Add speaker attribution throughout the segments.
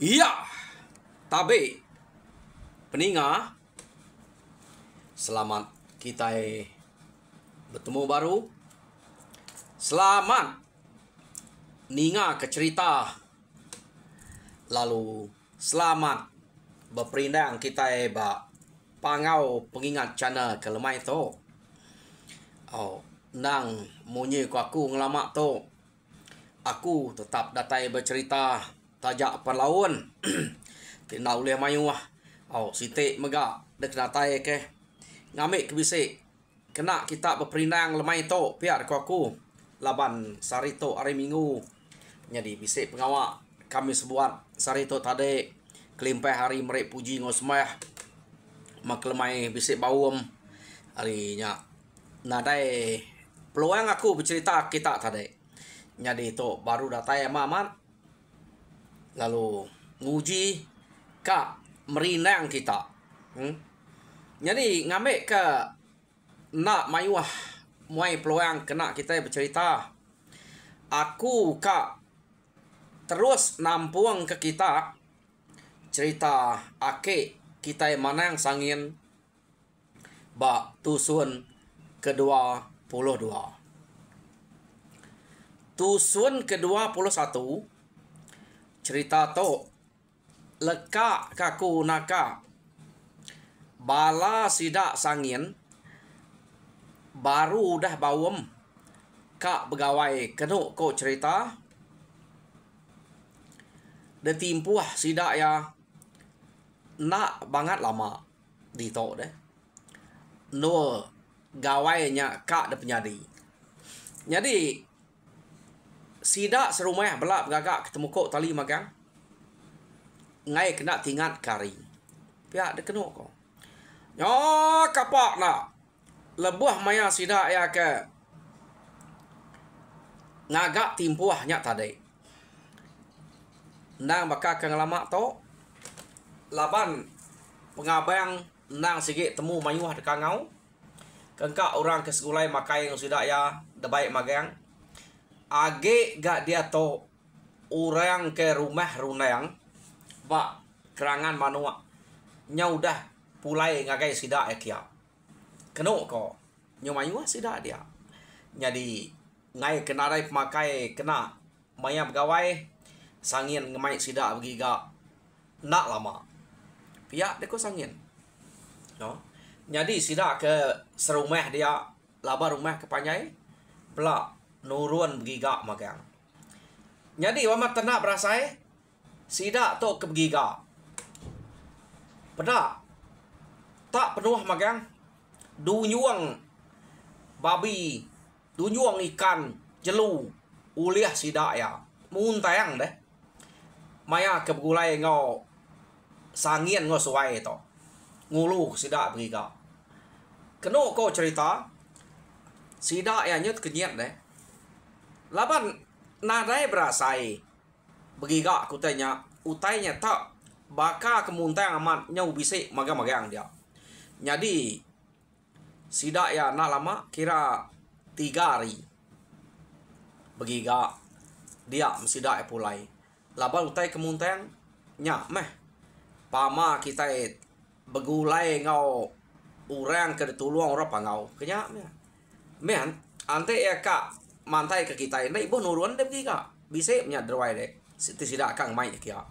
Speaker 1: Iya, tabe peninga, selamat kita bertemu baru. Selamat ninga ke cerita. Lalu selamat berperindang kita ba pangau pengingat channel ke lemai tu. Oh, nang munyi ku aku ngelamak tu. Aku tetap datai bercerita tajak perlawan. Tina uleh mayu ah. Oh, sitik megak dek datai ke. Ngamik ke bisik. Kena kita berperindang lemai tu piat ku aku. Laban sari tu hari Minggu. Jadi bisik pengawak kami sebuat sari tu tadi kelimpah hari merek puji ngosmah. Mak lemai bisik bawum harinya. Nadai peluang aku bercerita kita tadi. Jadi itu baru datai mamat. Lalu nguji kak merinang kita. Jadi ngambil ke nak mayuah muai peluang kena kita bercerita. Aku kak terus nampung ke kita cerita ake kita manang sangin bak tusun ke-22. Tusun ke-21 cerita tu leka kaku naka bala sidak sangin baru dah bawem kak begawai kenuk ko cerita de timpuah sidak ya nak banget lama di to deh no gawainya kak de penyadi. Jadi sidak serumah belak beragak ketemu kok tali magang. Ngai kena tingat kari. Pihak de kenuk ko. Nyo kapak nak. Lebuh maya sidak ya ke. Ngagak timpuah nyak tadi. Nang bakal ke ngelamak to. Laban pengabang nang sikit temu mayuah de kangau. Kengkak orang ke segulai makai yang sidak ya de baik magang. Age gak dia to orang ke rumah runang bak kerangan manua nyau dah pulai ngagai sidak ya kia kenuk ko nyau mayu sidak dia. Jadi ngai kenarai pemakai kena maya begawai sangin ngemai sidak bagi gak nak lama pihak deko sangin no. Jadi sidak ke serumah dia laba rumah ke panjai belak nurun begiga magang. Jadi wamat tenak berasai sidak tu ke begiga. Pedak tak penuh magang. Dunyuang babi, dunyuang ikan jelu uliah sidak ya. Muntayang deh. Maya ke begulai ngau sangin ngau suai to. Ngulu sidak begiga. Kenuk ko cerita sidak ya nyut kenyat deh. Laban nadai berasai begiga aku tanya utainya tak baka kemuntang amat nyau bisik magang-magang dia. Jadi sidak ya nak lama kira 3 hari begiga dia sidak pulai. Laban utai kemuntang nya meh pama kita begulai ngau orang ke tuluang ora pangau kenya meh. Men ante ya kak mantai ke kita ini ibu nurun deh begiga bisik nya derwai deh sidak kang mai kia.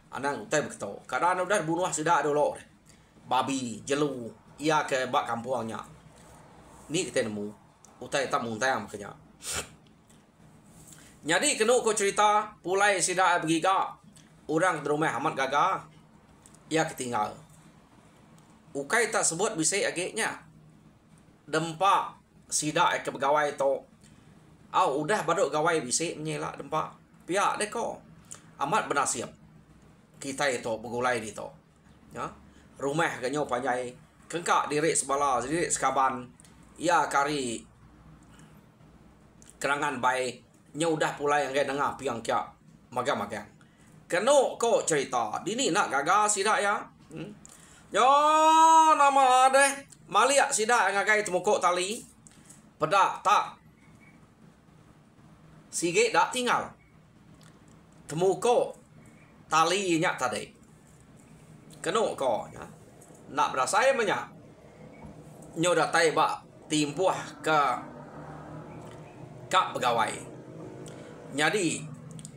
Speaker 1: Anang utai begitu. Kadang udah bunuh sidak dulu deh. Babi jelu ia ke bak kampungnya. Ni kita nemu utai tak muntang makanya. Jadi kenuk ko cerita pulai sidak begiga orang di rumah amat gagah ia ketinggal. Ukai tak sebut bisik agaknya. Dempak sidak ke pegawai tu. Udah baduk gawai bisik menyelak dempak. Pihak deh ko. Amat bernasib. Kita itu begulai di to. Ya. Rumah ganyo panjai. Kengkak dirik sebala, dirik sekaban. Ya kari kerangan baik. Nya udah pulai yang dengar piang kia magang-magang. Kenuk ko cerita. Dini nak gagal sidak ya. Yo nama deh. Maliak sidak ngagai temukuk tali. Pedak tak. Sige dak tinggal. Temukuk talinya tadi. Keno ko ya. Nak berasai banyak. Nyo datai ba timpuah ke kak pegawai. Jadi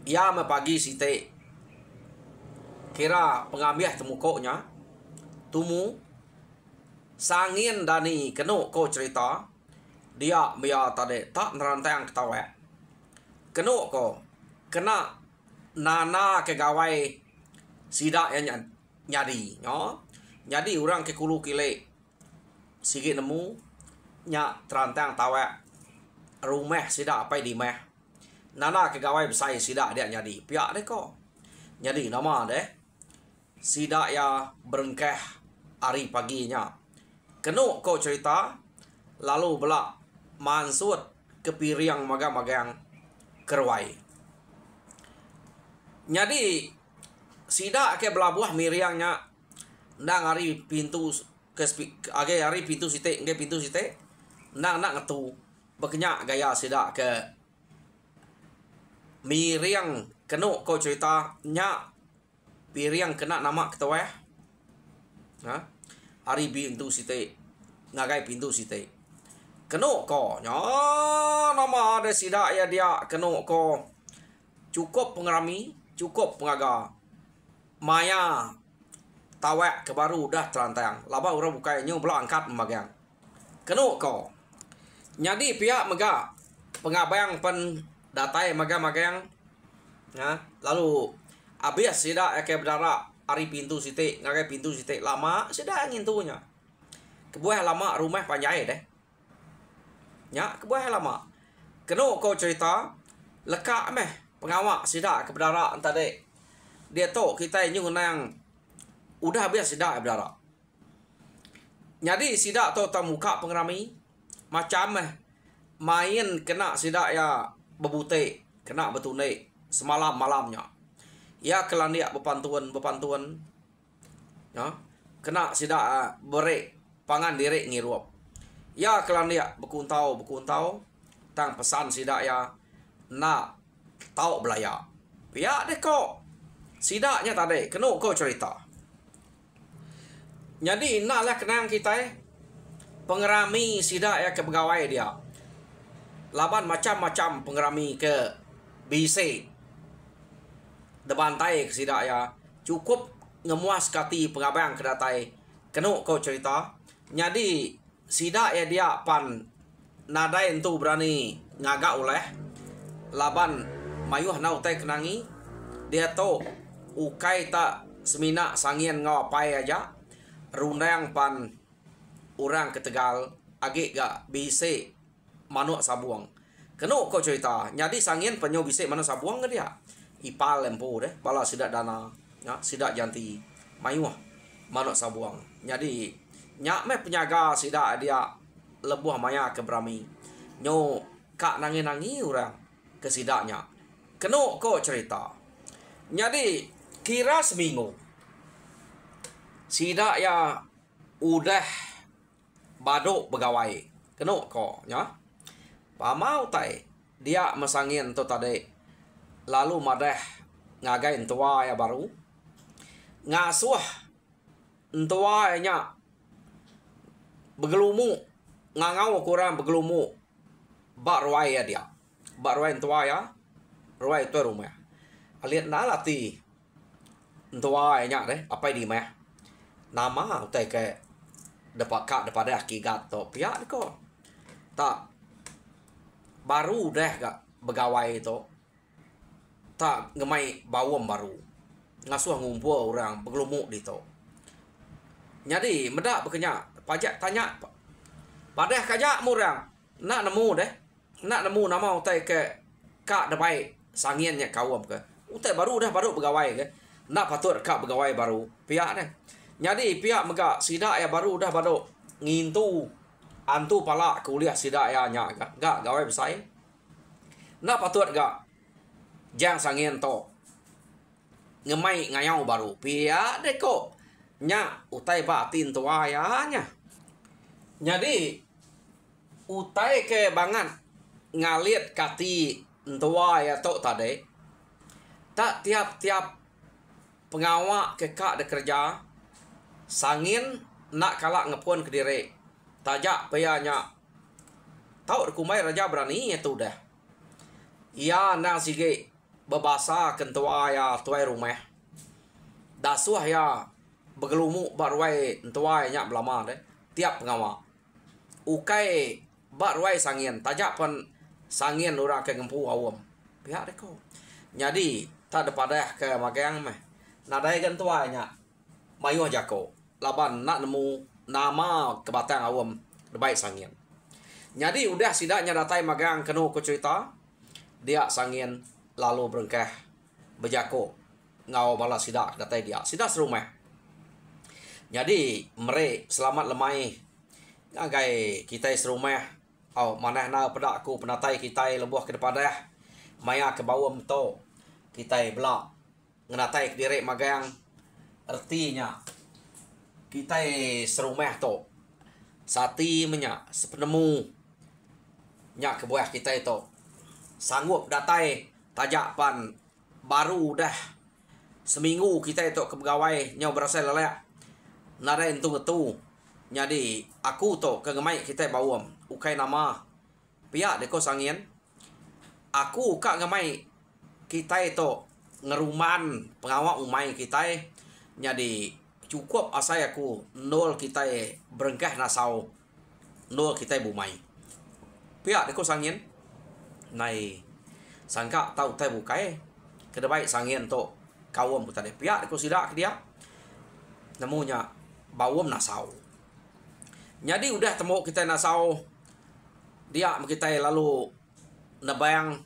Speaker 1: ia mepagi site kira pengambil temukoknya tumu sangin dani keno ko cerita dia biar tadi tak nerantang ketawa. Keno ko kena nana kegawai sidak yang nyadi no. Jadi orang ke kulu kile sikit nemu nya terantang tawa rumah sidak apa di meh. Nana kegawai besar sidak dia nyadi. Pihak deh kok. Jadi nama deh sidak ya berengkeh hari paginya. Keno kau cerita lalu belak mansut ke piriang magang-magang kerwai. Jadi sidak ke belabuah miriangnya nang hari pintu ke age hari pintu site nge pintu site nang nak ngetu bekenyak gaya sidak ke miriang keno kau cerita nya piriang kena nama ketawa ha hari pintu site ngagai pintu site keno ko nya nama ada sidak ya dia keno ko cukup pengerami cukup pengaga maya tawak ke baru dah terantang laba orang bukai nyu belak angkat magang keno ko jadi pihak mega pengabang pen datai magang-magang ya lalu abis sidak ke berdarah hari pintu site ngagai pintu site lama sidak angin tunya kebuah lama rumah panjai deh nya kebuah lama keno ko cerita lekak meh pengawak sidak ke berdarah entah deh dia tu kita nyu nang udah habis sidak berdarah. Jadi sidak tu muka pengerami macam main kena sidak ya bebute kena betune semalam malamnya. Ya kelandiak bepantuan ya kena sidak berek pangan direk ngirup. Ya kelandiak bekuntau tang pesan sidak ya nak tau belaya. Ya deh kok sidaknya tadi kena kau cerita. Jadi naklah kenang kita pengerami sidak ya ke pegawai dia. Laban macam-macam pengerami ke BC. Debantai ke sidak ya. Cukup ngemuas kati pengabang kedatai. Kena kau cerita. Jadi sidak ya dia pan nadai tu berani ngagak oleh. Laban mayuh nau tai kenangi. Dia tu ukai tak semina sangin ngapai aja. Rundang pan orang ke Tegal agak gak bisa manuk sabuang. Kena kau cerita. Jadi sangin penyo bisa manuk sabuang ke dia. Ipal lempu deh. Bala sidak dana. Ya, sidak janti. Mayuh manuk sabuang. Jadi nyak meh penyaga sidak dia lebuh maya ke Brami. Nyo kak nangi-nangi orang ke sidaknya. Kena kau cerita. Jadi kira seminggu sidak ya udah baduk pegawai kena ko nya pamau tai dia mesangin tu tadi lalu madah ngagai entua ya baru ngasuh entua nya begelumu ngangau kurang begelumu bak ruai ya dia bak ruai entua ya ruai tu rumah aliat nalati entua nya deh apa di mah nama utai ke dapat kak daripada akibat tu pihak ko tak baru deh gak begawai itu tak ngemai bawam baru ngasuh ngumpul orang bergelumuk di tu jadi medak berkenyak pajak tanya pada kajak murang nak nemu deh nak nemu nama utai ke kak dapat sangiannya kawam ke utai baru dah baru begawai ke nak patut kak begawai baru pihak deh. Jadi pihak megak sidak ya baru dah baru ngintu antu pala kuliah sidak ya nya gak gawe besar. Nak patut gak jang sangin to ngemai ngayau baru pihak deh kok nya utai batin tua ya nya. Jadi utai ke bangan ngalit kati tua ya to tadi tak tiap-tiap pengawak kekak de kerja sangin nak kalak ngepun ke diri tajak payanya tahu kumai raja berani itu dah ia nang sige babasa kentua ya tuai rumah dasuah ya begelumu barwai tuai nya belama deh tiap pengawak ukai barwai sangin tajak pun sangin orang ke ngempu awam pihak deko jadi tak ada pada ke magang meh nadai kan tuanya mayu jako laban nak nemu nama kebatang awam baik sangin jadi udah sidaknya datai magang kenu ku cerita dia sangin lalu berengkeh bejako ngau bala sidak datai dia sidak serumah jadi mere selamat lemai ngagai kita serumah mana na pada aku penatai kita lebuh ke depan dah maya ke bawah to kita belak ngenatai ke diri magang artinya kita serumah to sati menya sepenemu nya ke buah kita itu sanggup datai tajak pan baru dah seminggu kita itu ke pegawai nyau berasa lelak nada entung itu jadi aku to ke gemai kita bawam ukai nama pihak deko sangin aku kak ngemai kita itu ngeruman pengawak umai kita jadi cukup asai aku nol kita berengkah nasau nol kita bumai pihak deko sangin nai sangka tahu tai bukai kedebai sangin to kawam tadi pihak deko sidak dia namunya bawam nasau jadi udah temu kita nasau dia kita lalu nebayang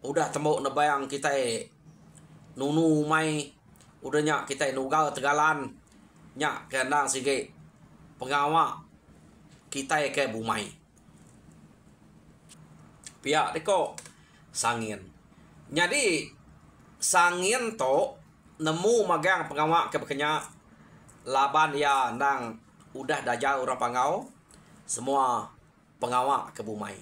Speaker 1: udah temu nebayang kita nunu mai udahnya kita nugal tegalan nya kena sige pengawak kita ke bumai pihak deko sangin jadi sangin to nemu magang pengawak ke bekenya laban ya nang udah dajal orang pangau semua pengawak ke bumai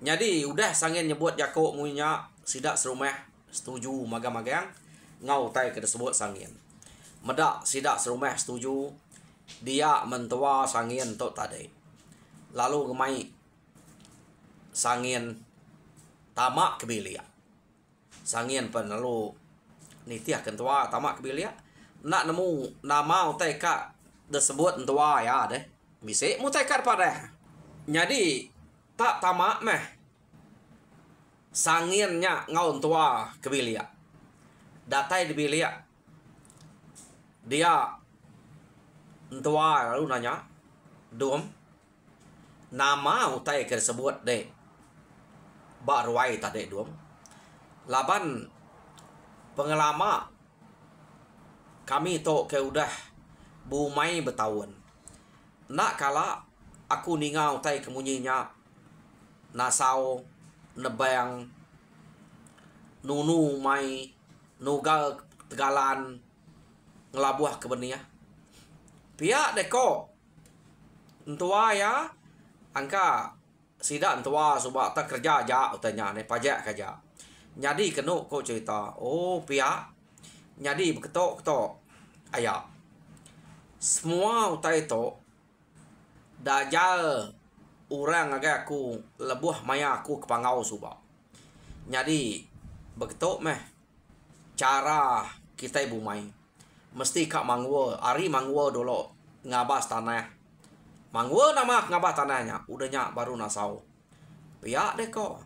Speaker 1: jadi udah sangin nyebut jako munya sidak serumah setuju magang-magang ngau tai ke disebut sangin medak sidak serumah setuju dia mentua sangin to tadi lalu gemai sangin tamak kebilia sangin pen lalu nitiah kentua tamak kebilia nak nemu nama utai ka disebut tua ya deh bisa mutai pada jadi tak tamak meh sanginnya ngau tua kebilia datai di bilia dia tua lalu nanya dom nama utai ke sebut deh barwai tadi dom laban pengelama kami to ke udah bumai bertahun nak kala aku ningau tai kemunyinya nasau nebayang nunu mai nugal tegalan ngelabuh ke benia pihak deko entua ya angka sidak entua subak tak kerja aja utanya ne pajak kerja jadi kenu ko cerita oh pihak jadi beketok ketok ayah semua utai itu dajal orang agak aku lebuh maya aku kepangau subak jadi begitu meh cara kita ibu mai mesti kak mangwo ari mangwo dulu ngabas tanah mangwo nama ngabas tanahnya udahnya baru nasau pihak deh kok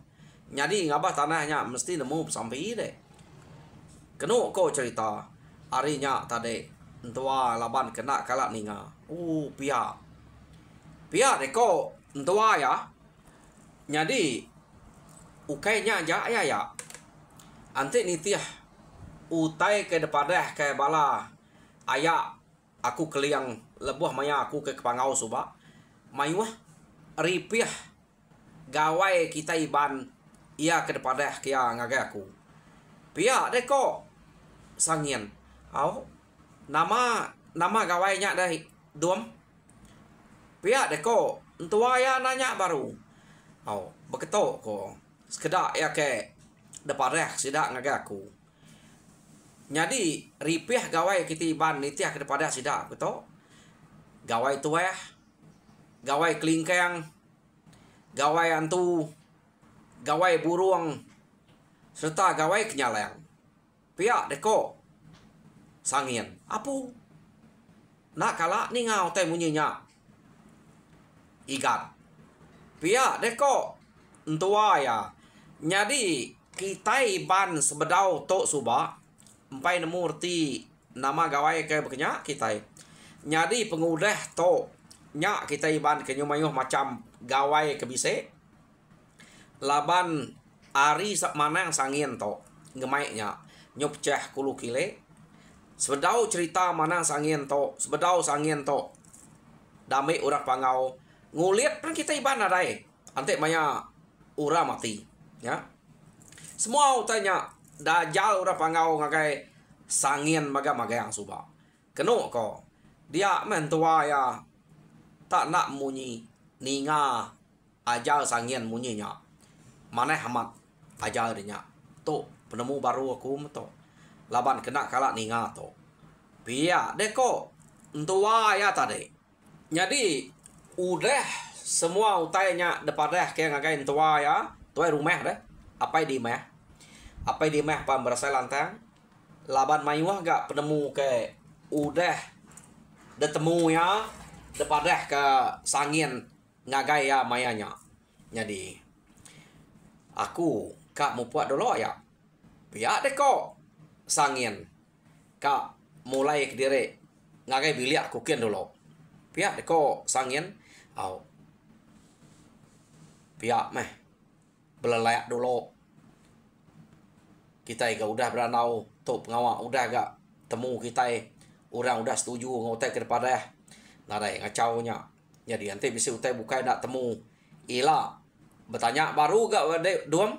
Speaker 1: jadi ngabas tanahnya mesti nemu sampai deh kenu kau cerita arinya tadi entua laban kena kalak ninga pihak deko entua ya jadi ukainya aja ya anti nitiah utai ke depadah ke bala ayak aku keliang lebuh maya aku ke kepangau suba mayuah ripiah gawai kita iban ia ke depadah kia ngagai aku pihak deko sangin nama gawainya dari dom pihak deko entua ya nanya baru beketok ko sekedar ya ke depan sidak ngagai aku Jadi ripiah gawai kita iban nitiah kepada sidak betul. Gawai tueh, gawai kelingkeng, gawai antu, gawai burung, serta gawai kenyaleng. Pihak deko sangin. Apu? Nak kalah ni ngau teh munyinya. Igat. Pihak deko entua ya. Jadi kita iban sebedau tok subak. Empai nemu erti nama gawai ke bekenya kita. Jadi pengudah tok nyak kita iban kenyumayuh macam gawai kebise. Laban ari sak manang sangin tok ngemaiknya nyup ceh 10 kile. Sebedau cerita manang sangin tok, sebedau sangin tok. Dami urang pangau ngulit pun kita iban adai. Ante maya ura mati, ya. Semua utanya dajal urang pangau ngagai sangin maga-maga yang suba. Kenu ko dia mentua ya tak nak munyi ninga ajal sangin munyinya. Mana hamat ajal dinya. Tu penemu baru aku to. Laban kena kalak ninga to. Pia deko entua ya tadi. Jadi udah semua utainya depadah ke ngagai entua ya. Tuai rumah deh. Apa di meh? Apa di meh pam berasa lantang? Laban mayuah gak penemu ke udah detemu ya depadah ke sangin ngagai ya mayanya. Jadi aku kak mau buat dulu ya. Pihak deko sangin kak mulai ke diri ngagai biliak kukin dulu. Pihak deko sangin au pihak meh belelayak dulu. Kita ga udah beranau tok pengawak udah gak temu kita orang udah setuju ngotai kepada narai ngacaunya. Jadi nanti bisa utai bukai nak temu ila bertanya baru gak dek duam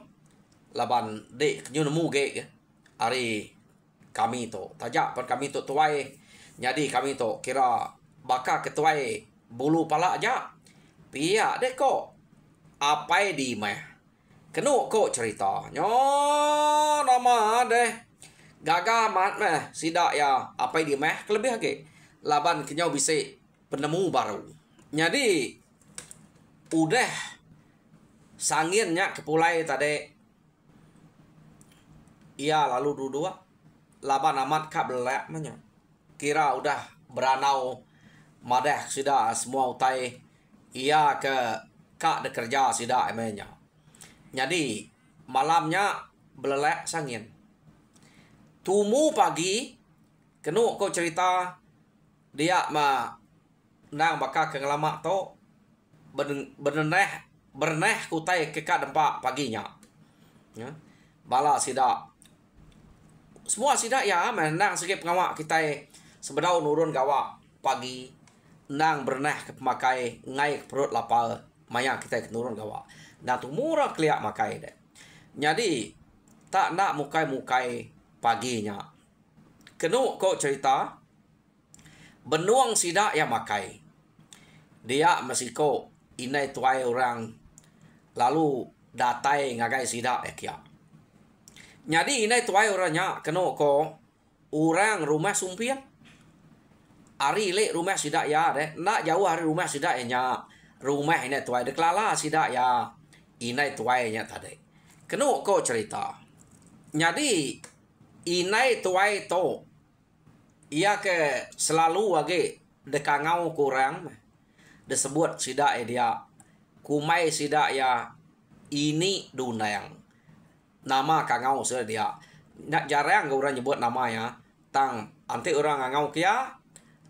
Speaker 1: laban dek nyu nemu ge hari kami to tajak pan kami to tuai. Jadi kami to kira bakal ketuai bulu pala aja. Pihak dek kok apa di meh kenu kok cerita nyo nama deh gaga mat meh sidak ya apa di meh kelebih lagi laban kenyau bisa penemu baru. Jadi udah sanginnya kepulai tadi ia lalu dua laban amat kak belak menya kira udah beranau madah sida semua utai ia ke kak dekerja sida emenya. Jadi malamnya belelek sangin. Tumu pagi kenu kau cerita dia ma nang bakal ke ngelama to berneh kutai ke kak dempak paginya. Ya. Bala sida semua sida ya menang sikit pengawak kita sebedau nurun gawak pagi nang berneh ke pemakai ngai perut lapar maya kita nurun gawak. Nah tu murah keliak makai deh. Jadi tak nak mukai-mukai paginya. Kenu kok cerita benuang sidak yang makai. Dia mesiko inai tuai orang lalu datai ngagai sidak ekia. Jadi inai tuai orangnya kenu ko orang rumah sumpian. Ari le rumah sidak ya deh. Nak jauh hari rumah sidak nya. Rumah inai tuai deklala sidak ya. Inai tuainya tadi. Kenu kau cerita. Jadi inai tuai to. Ia ke selalu lagi dekangau kurang. Disebut sidak dia. Kumai sidak ya. Ini dunang. Nama kangau sudah dia. Nak jarang orang nyebut namanya. Tang anti orang ngangau kia.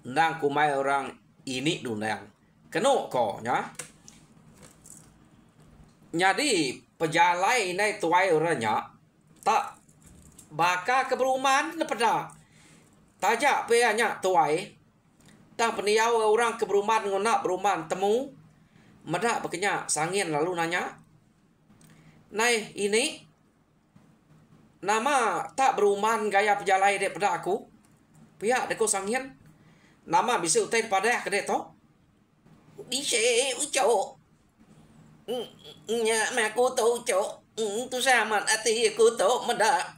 Speaker 1: Nang kumai orang ini dunang. Kenu kau ya. Jadi pejalai ini tuai orangnya tak baka ke perumahan lepeda. Tajak peanya tuai. Tak peniau orang ke perumahan ngonak perumahan temu. Medak bekenya sangin lalu nanya. Nai ini nama tak perumahan gaya pejalai daripada aku. Pihak deko sangin. Nama bisa utai pada kedek to. Bisa ucok. Nya mà cô tô chỗ tu sa mà ati cô tô mà đã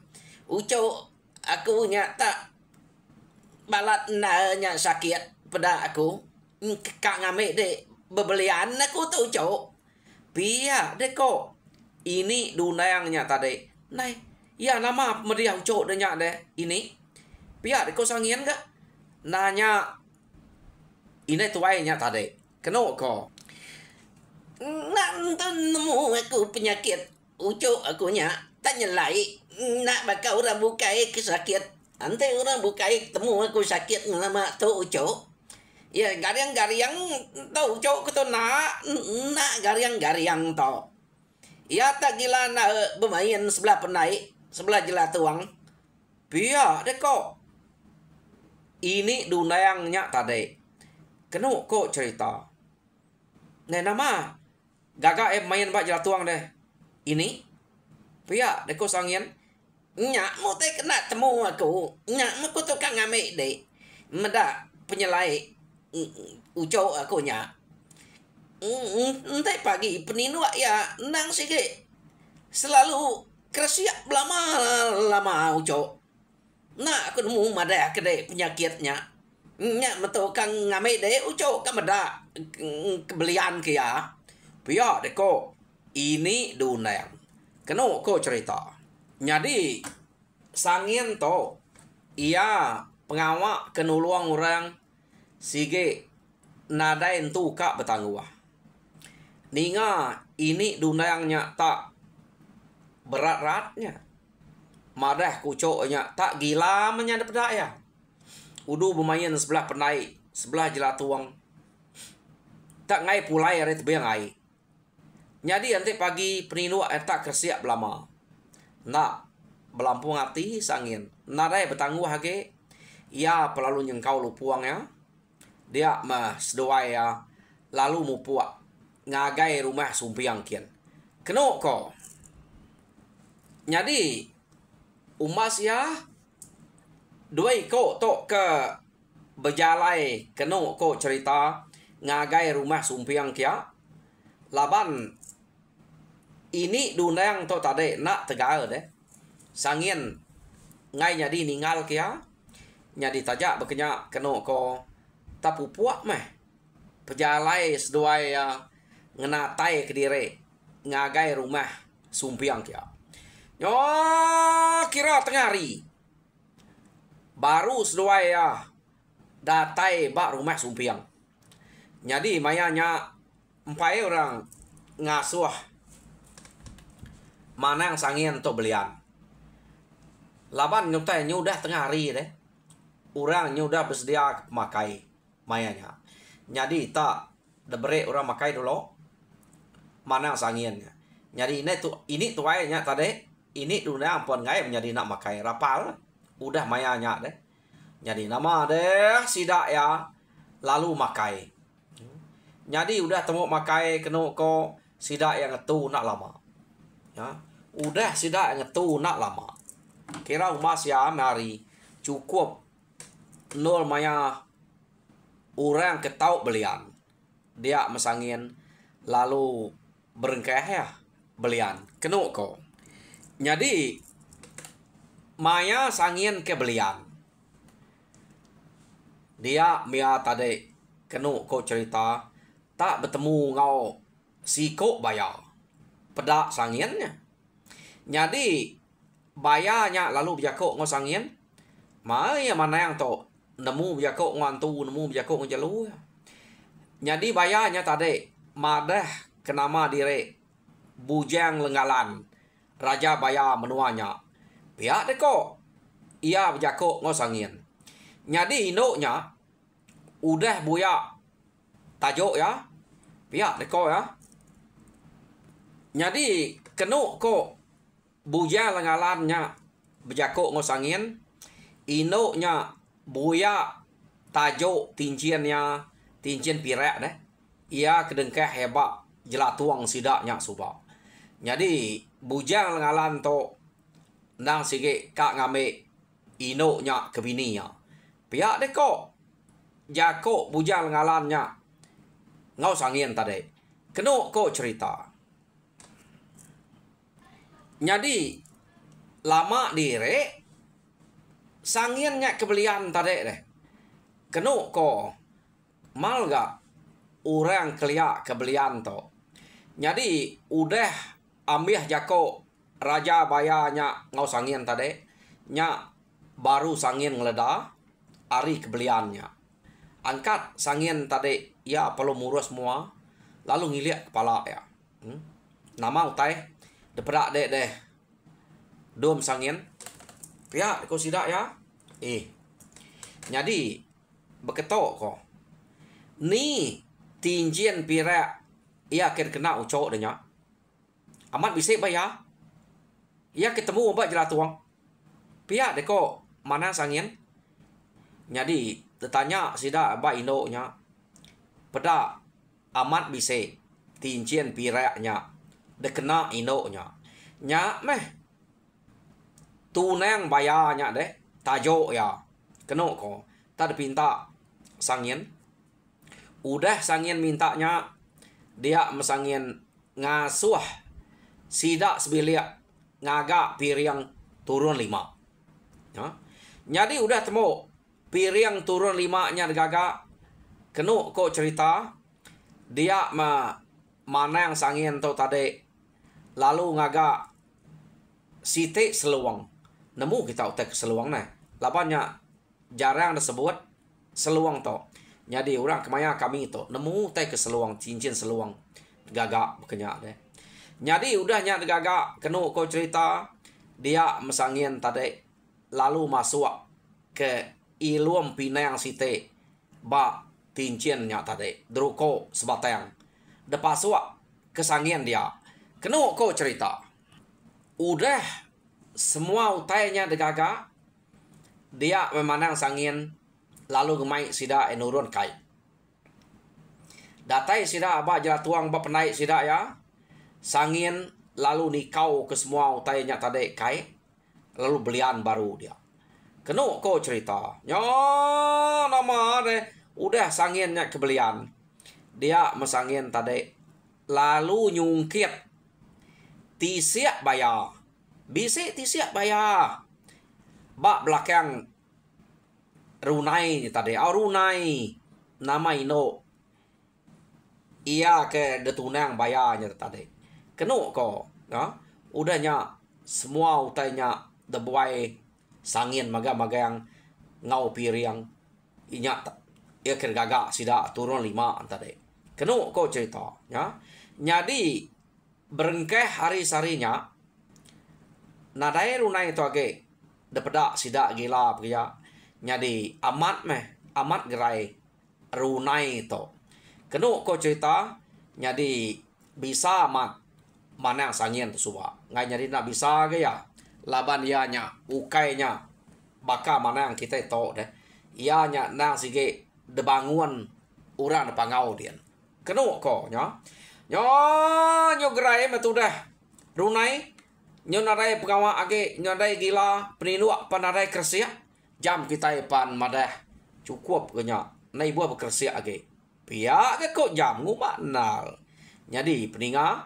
Speaker 1: u chỗ aku nya tak balat nya sakit pada aku. Kak ngame de bebelian aku tu cok. Pia de ko. Ini dunayangnya tadi. Nai, ya nama meriang cok de nya de ini. Pia de ko sangian ga. Nanya ini tuainya tadi. Keno ko. Nak nemu aku penyakit ucuk aku nya tak nyelai nak bakal orang bukai kesakit ante orang bukai temu aku sakit lama tu ucuk ya gariang-gariang tu ucuk tu nak gariang-gariang tu ya tak gila nak bermain sebelah penai sebelah jelah tuang pia deko ini dunayangnya tadi kenu ko cerita nama gagak main bak jelah tuang deh ini pia deko sangian nyak mau teh kena temu aku nyak aku tu kan ngame deh meda penyelai ucok aku nyak entai pagi peninu ya nang sige selalu kersiak lama ucok nah aku nemu mada kede penyakitnya nyak metu kang ngame deh ucok kan meda kebelian kia pia deko ini dunayang keno ko cerita jadi sangin to ia pengawak kenuluang orang sige nadain tu kak betangguah ninga ini dunayangnya tak berat-ratnya madah kucoknya tak gila menyadap daya udu bermain sebelah penai sebelah jelatuang tak ngai pulai hari tebe ngai jadi nanti pagi peninu tak kersiak belama nak belampung hati sangin nadai bertangguh hage ia pelalu nyengkau lupuang ya dia mah sedoai ya lalu mupuak ngagai rumah sumpiang kian keno ko jadi umas ya dua ko to ke berjalai keno ko cerita ngagai rumah sumpiang kia laban ini dunayang to tade nak tegar deh sangin ngai jadi ningal kia nyadi tajak bekenya keno ko tapu puak meh pejalai seduai ya ngenatai kedire ngagai rumah sumpiang kia yo kira tengah hari baru seduai ya datai bak rumah sumpiang jadi mayanya empai orang ngasuh mana yang sangin untuk belian laban nyutai nyudah tengah hari deh orang nyudah bersedia makai mayanya jadi tak debere orang makai dulu mana yang sangin jadi ini tuh ayahnya tadi ini dunia ampun ngai menjadi nak makai rapal udah mayanya deh jadi nama deh sidak ya lalu makai jadi udah temu makai kena ko sidak yang ngetu nak lama ya udah sidak ngetu nak lama kira umas ya mari cukup nol maya orang ketau belian dia mesangin lalu berengkeh ya belian kena ko jadi maya sangin ke belian dia mia tadi kena ko cerita tak bertemu ngau siko bayar pedak sanginnya jadi bayarnya lalu biako ngau sangin maya mana yang to nemu biako ngantu nemu biako ngejalu jadi bayarnya tadi madah kenama dire bujang lenggalan raja bayar menuanya pihak deko ia biako ngau sangin jadi indoknya udah buya tajuk ya pihak deko ya jadi kenu ko buja lengalannya bejako ngosangin indoknya buya tajuk tinciannya tincian pirek deh ia kedengkeh hebat jelatuang sidaknya subak jadi bujang lengalan to nang sige kak ngame indoknya kebininya pihak deko jako bujang lengalannya ngau sangin tadi kenu ko cerita jadi lama dire sangiannya kebelian tadi deh. Kenu ko mal gak orang keliak kebelian to. Jadi udah ambil jako raja bayanya ngau sangian tadi. Nya baru sangian ngeleda hari kebeliannya. Angkat sangian tadi ya perlu murus semua. Lalu ngiliak kepala ya. Nama utai deperak deh. Dom sangian. Pihak kau sidak ya. Jadi beketok ko. Ni tinjian pirak ia kena ucok denya. Amat bisa bayar. Ia ketemu obat jelah tuang. Pihak deko mana sangian. Jadi tertanya sida ba Indo nya. Pada amat bisa tinjian piraknya dekena Indo nya. Nya meh tunang bayarnya deh. Tajo ya. Keno ko. Tad pinta sangian. Udah sangian mintanya. Dia mesangin ngasuh. Sidak sebilik. Ngagak piring turun 5. Ya. Jadi udah temu. Piring turun 5-nya gagak. Keno ko cerita. Dia manang sangian tu tadi. Lalu ngagak sitik seluang. Nemu kita utek seluang nah. Lapanya jarang disebut seluang to. Jadi orang kemaya kami itu nemu teh ke seluang, cincin seluang. Gagak bekenya deh. Jadi udahnya gagak kenu ko cerita dia mesangin tadi lalu masuk ke ilum pinang site ba cincinnya tadi druko sebatang. Depasuk kesangin dia. Kenu ko cerita. Udah semua utainya degagak. Dia memandang sangin lalu gemai sida enurun kai. Datai sida abah jelah tuang ba penai sida ya. Sangin lalu nikau ke semua utainya tadi kai. Lalu belian baru dia. Kenu ko cerita. Nya nama deh. Udah sanginnya kebelian. Dia mesangin tadi. Lalu nyungkit. Tisiak bayar. Bisa tisiak bayar. Bak belakang runai tadi. Runai. Nama Indo. Ia ke detunang bayarnya tadi. Kenu ko. Ya? Udahnya. Semua utainya. Debuai. Sangin maga-maga yang. Ngau piring. Inya. Ia kira gagak. Sida turun 5 tadi. Kenu ko cerita. Ya? Jadi. Berengkeh hari-sarinya. Nadai runai itu age. Depedak sidak gila pria. Jadi amat gerai runai itu. Kenu ko cerita. Jadi bisa amat mana sangin tu suba. Ngai nyari nak bisa ke ya. Laban ianya ukainya. Baka mana yang kita itu deh. Ianya nang sige debangun urang depangau dia. Kenu ko nya. Nyo gerai metu dah. Runai nyonarai pengawa age nyonarai gila peniluak panarai kersia jam kita pan madah cukup kenya nai buah bekersia age pia ke kok jam ngumanal jadi peninga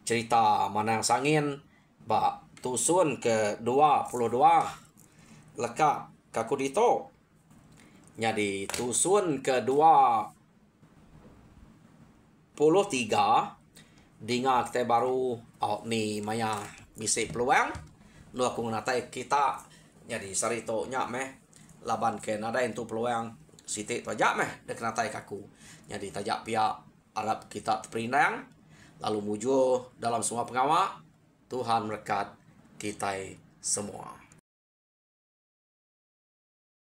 Speaker 1: cerita manang sangin ba tusun ke 22 leka kaku dito jadi tusun ke 23 Dinga kita baru ni maya bisa peluang nu aku ngatai kita jadi sarito nya meh laban ke nada itu peluang siti tajak meh dek natai kaku jadi tajak pihak Arab kita terperinang lalu mujo dalam semua pengawa Tuhan berkat kita semua.